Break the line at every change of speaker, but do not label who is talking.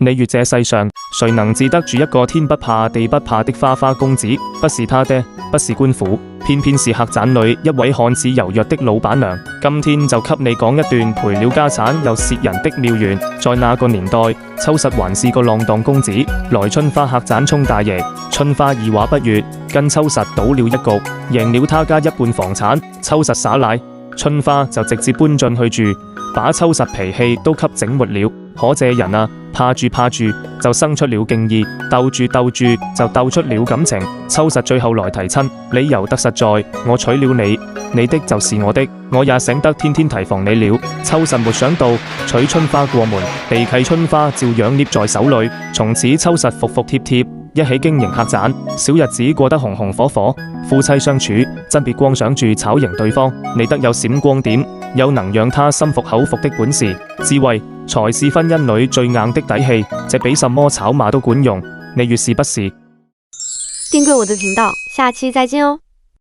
你月這世上，誰能治得住一個天不怕地不怕的花花公子？不是他爹，不是官府，偏偏是客棧裏一位看似柔弱的老闆娘。今天就給你講一段賠了家產又蝕人的妙緣。在那個年代，秋實還是個浪蕩公子，來春花客棧充大爺。春花二話不說，跟秋實賭了一局，贏了他家一半房產。秋實耍賴，春花就直接搬進去住，把秋實脾氣都給整沒了。可這人啊，怕住就生出了敬意，鬥住就鬥出了感情。秋實最後來提親，理由得實在，我娶了你，你的就是我的，我也醒得天天提防你了。秋實沒想到娶春花過門，地契春花照樣捏在手裏。從此秋實服服帖帖，一起經營客棧，小日子過得紅紅火火。夫妻相處真別光想住炒贏對方，你得有閃光點，有能讓他心服口服的本事。智慧才是婚姻裏最硬的底氣，這比什麼炒馬都管用。你越是不是？
訂閱我的頻道，下期再見哦。